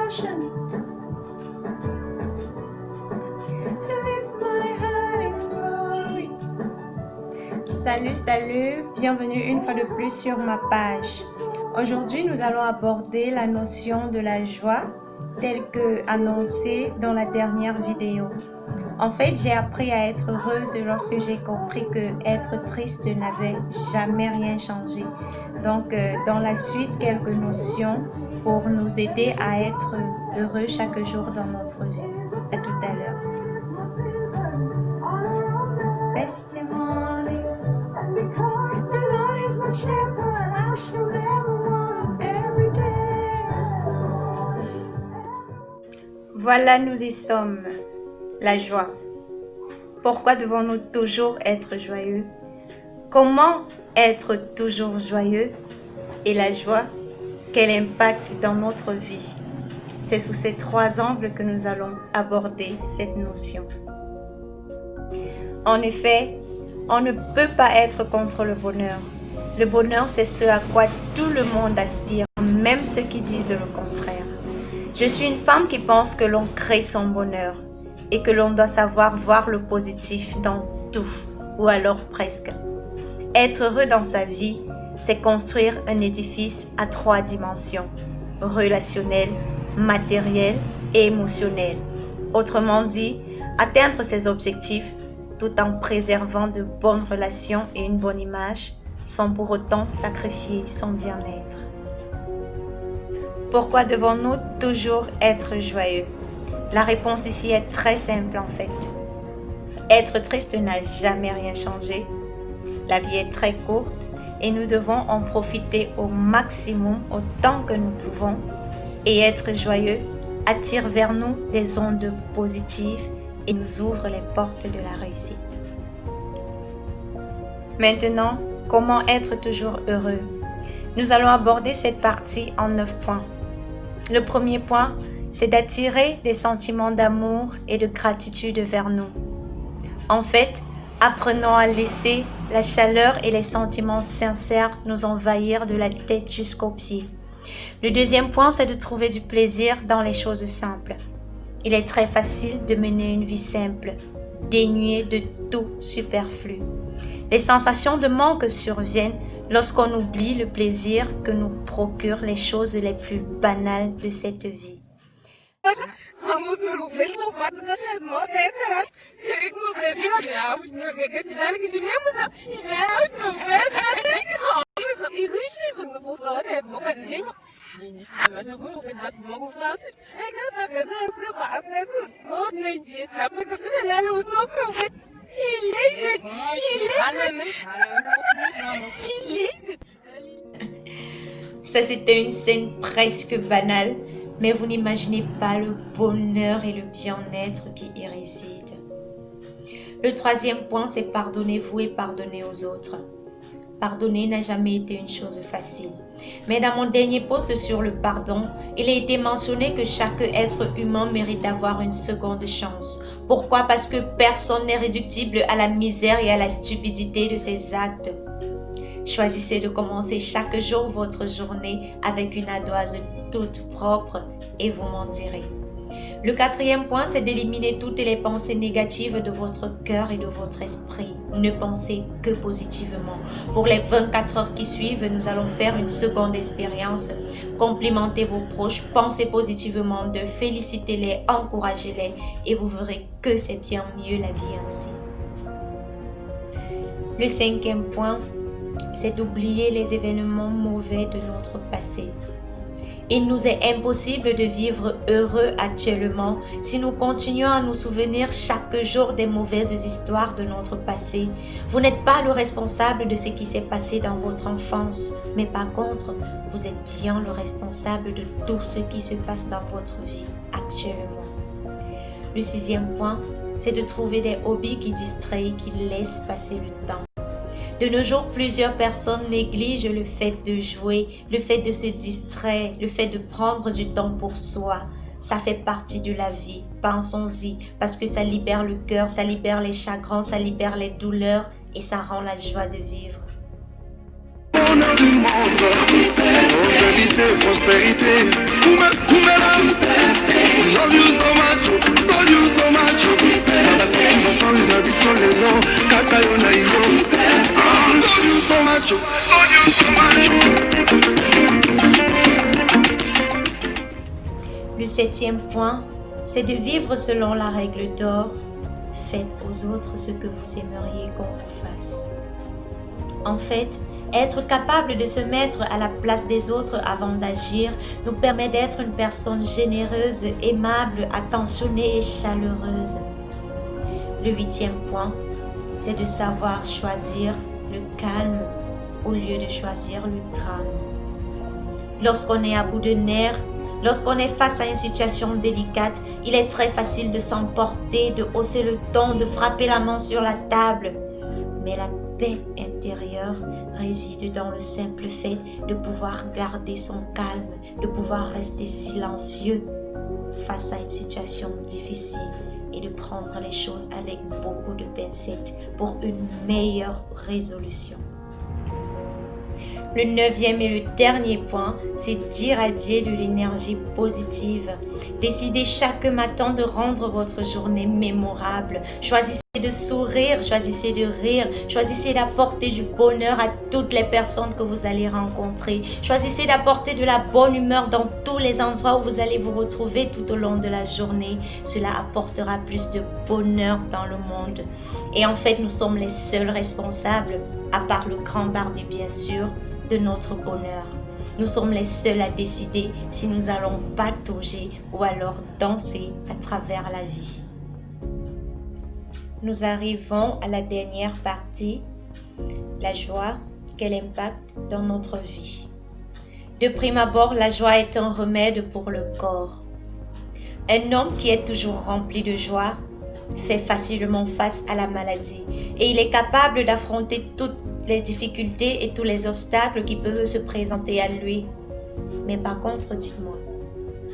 passion. Lift my heart in glory. Salut, bienvenue une fois de plus sur ma page. Aujourd'hui, nous allons aborder la notion de la joie telle que annoncée dans la dernière vidéo. En fait, j'ai appris à être heureuse lorsque j'ai compris que être triste n'avait jamais rien changé. Donc, dans la suite, quelques notions pour nous aider à être heureux chaque jour dans notre vie. À tout à l'heure. Testimony. The Lord is my shepherd, I shall never want every day. Voilà, nous y sommes. La joie. Pourquoi devons-nous toujours être joyeux? Comment être toujours joyeux? Et la joie, quel impact dans notre vie? C'est sous ces trois angles que nous allons aborder cette notion. En effet, on ne peut pas être contre le bonheur. Le bonheur, c'est ce à quoi tout le monde aspire, même ceux qui disent le contraire. Je suis une femme qui pense que l'on crée son bonheur et que l'on doit savoir voir le positif dans tout, ou alors presque. Être heureux dans sa vie, c'est construire un édifice à 3 dimensions, relationnelle, matérielle et émotionnelle. Autrement dit, atteindre ses objectifs tout en préservant de bonnes relations et une bonne image, sans pour autant sacrifier son bien-être. Pourquoi devons-nous toujours être joyeux? La réponse ici est très simple en fait. Être triste n'a jamais rien changé. La vie est très courte et nous devons en profiter au maximum autant que nous pouvons. Et être joyeux attire vers nous des ondes positives et nous ouvre les portes de la réussite. Maintenant, comment être toujours heureux? Nous allons aborder cette partie en 9 points. Le premier point, c'est d'attirer des sentiments d'amour et de gratitude vers nous. En fait, apprenons à laisser la chaleur et les sentiments sincères nous envahir de la tête jusqu'aux pieds. Le deuxième point, c'est de trouver du plaisir dans les choses simples. Il est très facile de mener une vie simple, dénuée de tout superflu. Les sensations de manque surviennent lorsqu'on oublie le plaisir que nous procurent les choses les plus banales de cette vie. Ça, c'était une scène presque banale, mais vous n'imaginez pas le bonheur et le bien-être qui y résident. Le troisième point, c'est pardonnez-vous et pardonnez aux autres. Pardonner n'a jamais été une chose facile. Mais dans mon dernier post sur le pardon, il a été mentionné que chaque être humain mérite d'avoir une seconde chance. Pourquoi? Parce que personne n'est réductible à la misère et à la stupidité de ses actes. Choisissez de commencer chaque jour votre journée avec une ardoise toute propre et vous m'en direz. Le quatrième point, c'est d'éliminer toutes les pensées négatives de votre cœur et de votre esprit. Ne pensez que positivement. Pour les 24 heures qui suivent, nous allons faire une seconde expérience. Complimentez vos proches, pensez positivement d'eux, félicitez-les, encouragez-les et vous verrez que c'est bien mieux la vie ainsi. Le cinquième point, c'est d'oublier les événements mauvais de notre passé. Il nous est impossible de vivre heureux actuellement si nous continuons à nous souvenir chaque jour des mauvaises histoires de notre passé. Vous n'êtes pas le responsable de ce qui s'est passé dans votre enfance, mais par contre, vous êtes bien le responsable de tout ce qui se passe dans votre vie actuellement. Le sixième point, c'est de trouver des hobbies qui distraient, qui laissent passer le temps. De nos jours, plusieurs personnes négligent le fait de jouer, le fait de se distraire, le fait de prendre du temps pour soi. Ça fait partie de la vie. Pensons-y, parce que ça libère le cœur, ça libère les chagrins, ça libère les douleurs et ça rend la joie de vivre. Bonheur du monde, longévité, prospérité, tout me Le 7e point, c'est de vivre selon la règle d'or. Faites aux autres ce que vous aimeriez qu'on vous fasse. En fait, être capable de se mettre à la place des autres avant d'agir nous permet d'être une personne généreuse, aimable, attentionnée et chaleureuse. Le 8e point, c'est de savoir choisir le calme au lieu de choisir le drame. Lorsqu'on est à bout de nerfs, lorsqu'on est face à une situation délicate, il est très facile de s'emporter, de hausser le ton, de frapper la main sur la table. Mais la paix intérieure réside dans le simple fait de pouvoir garder son calme, de pouvoir rester silencieux face à une situation difficile et de prendre les choses avec beaucoup de pincettes pour une meilleure résolution. Le 9e et le dernier point, c'est d'irradier de l'énergie positive. Décidez chaque matin de rendre votre journée mémorable. Choisissez de sourire, choisissez de rire, choisissez d'apporter du bonheur à toutes les personnes que vous allez rencontrer. Choisissez d'apporter de la bonne humeur dans tous les endroits où vous allez vous retrouver tout au long de la journée. Cela apportera plus de bonheur dans le monde. Et en fait, nous sommes les seuls responsables, à part le grand barbier bien sûr, de notre bonheur. Nous sommes les seuls à décider si nous allons patauger ou alors danser à travers la vie. Nous arrivons à la dernière partie, la joie, quel impact dans notre vie. De prime abord, la joie est un remède pour le corps. Un homme qui est toujours rempli de joie fait facilement face à la maladie et il est capable d'affronter toutes les difficultés et tous les obstacles qui peuvent se présenter à lui. Mais par contre, dites-moi,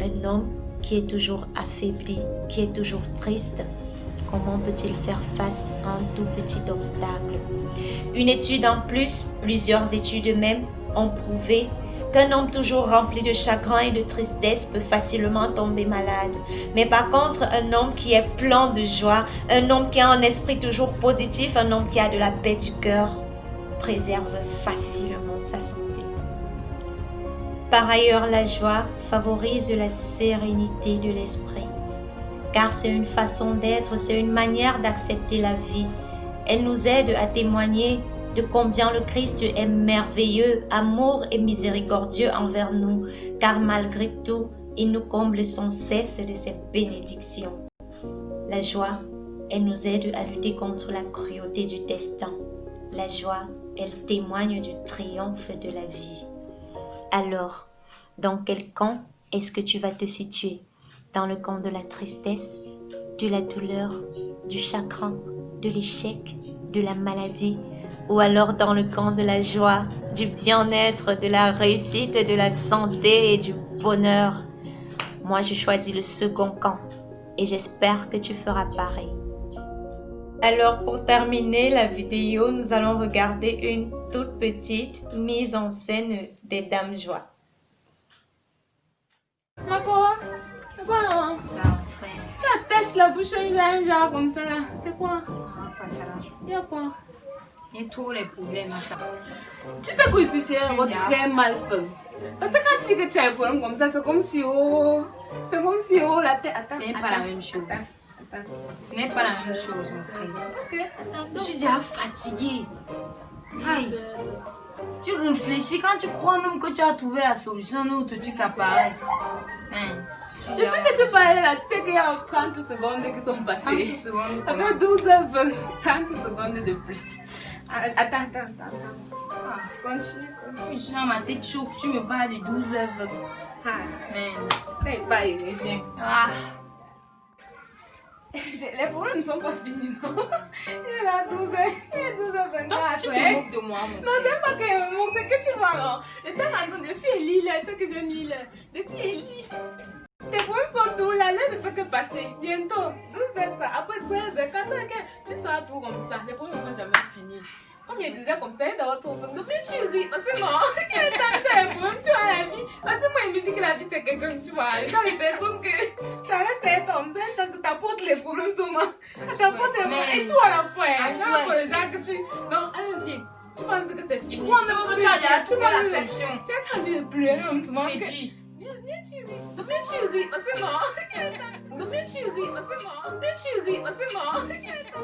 un homme qui est toujours affaibli, qui est toujours triste, comment peut-il faire face à un tout petit obstacle? Une étude en plus, plusieurs études même, ont prouvé qu'un homme toujours rempli de chagrin et de tristesse peut facilement tomber malade. Mais par contre, un homme qui est plein de joie, un homme qui a un esprit toujours positif, un homme qui a de la paix du cœur, préserve facilement sa santé. Par ailleurs, la joie favorise la sérénité de l'esprit, car c'est une façon d'être, c'est une manière d'accepter la vie. Elle nous aide à témoigner de combien le Christ est merveilleux, amour et miséricordieux envers nous, car malgré tout, il nous comble sans cesse de ses bénédictions. La joie, elle nous aide à lutter contre la cruauté du destin. La joie, elle témoigne du triomphe de la vie. Alors, dans quel camp est-ce que tu vas te situer? Dans le camp de la tristesse, de la douleur, du chagrin, de l'échec, de la maladie, ou alors dans le camp de la joie, du bien-être, de la réussite, de la santé et du bonheur? Moi, je choisis le second camp et j'espère que tu feras pareil. Alors, pour terminer la vidéo, nous allons regarder une toute petite mise en scène des Dames Joie. Marco, c'est quoi là? Tu attaches la bouche genre comme ça là. C'est quoi? Il y a quoi? Il y a tous les problèmes à ça. Tu sais que ici c'est très mal fait. Parce que quand tu dis que tu as un problème comme ça, c'est comme si la tête. Ce n'est pas la même chose. Ce n'est pas la même chose, mon frère. Ok, attends. Je suis déjà fatiguée. Aïe. Tu réfléchis quand tu crois même que tu as trouvé la solution, nous tu qu'apparaît. Depuis que tu parlais là, tu sais qu'il y a 30 secondes qui sont passées. 30 secondes. Ça fait 12h20, 30 secondes de plus. Attends. Continue. Je suis dans ma tête chauffe, tu me parles de 12h20. T'es pas bien. Ah. Les problèmes ne sont pas finis, non? Il est là 12h24. Toi, si tu te moques de moi, mon frère. Non, c'est pas que je me moque, c'est que tu vois, non? Le temps maintenant, depuis Ellie, là, c'est que je mis là. Depuis Ellie. Tes problèmes sont tout là, l'heure ne peut que passer. Bientôt, 12h, après 13h, 14h, tu seras tout comme ça. Les problèmes ne vont jamais finir. Comme il disait comme ça, il doit retrouver. Depuis tu ris, parce que non, il y a tant que tu as un problème, tu as la vie. Parce que moi, il me dit que la vie c'est quelqu'un, tu vois. Dans les personnes que ça reste être comme ça, ça t'apporte les problèmes seulement. Ça t'apporte les problèmes. Et tout à la fois, il y a les gens que tu. Non, allez, viens. Tu penses que c'est fini? Tu crois même que tu as trouvé la solution? Tu as envie de pleurer en ce moment. Je t'ai dit. Viens tu ris. Combien tu ris? Oh, c'est mort. Combien tu ris? Oh, c'est mort. Combien tu ris? Oh, c'est mort.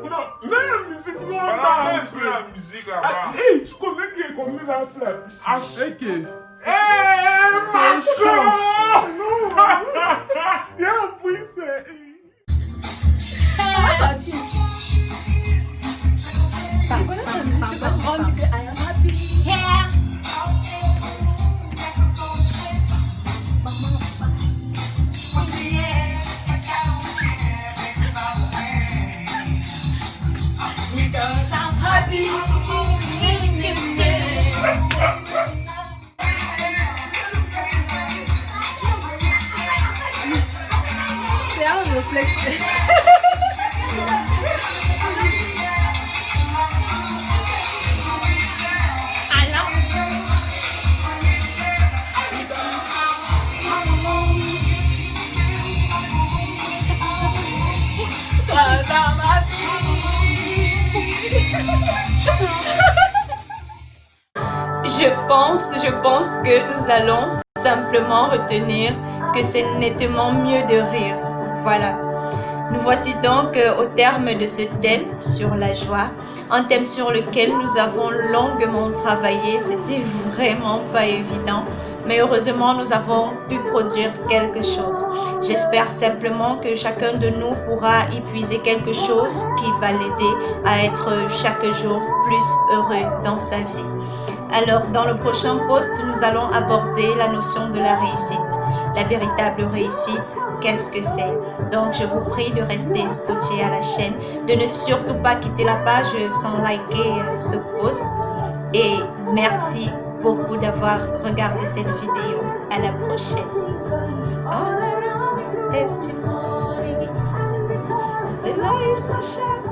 Non, mets la musique, non, Voilà, laisse la musique là-bas. Ah, hey, tu connais qui est comme la flamme? Ah, Ok. Hey, Marco! Il y a un bruit, c'est... C'est un réflexe. Je pense que nous allons simplement retenir que c'est nettement mieux de rire. Voilà. Nous voici donc au terme de ce thème sur la joie, un thème sur lequel nous avons longuement travaillé. C'était vraiment pas évident, mais heureusement nous avons pu produire quelque chose. J'espère simplement que chacun de nous pourra y puiser quelque chose qui va l'aider à être chaque jour plus heureux dans sa vie. Alors, dans le prochain post, nous allons aborder la notion de la réussite. La véritable réussite, qu'est-ce que c'est? Donc, je vous prie de rester scotché à la chaîne, de ne surtout pas quitter la page sans liker ce post. Et merci beaucoup d'avoir regardé cette vidéo. À la prochaine. All around testimony. The Lord is my shepherd.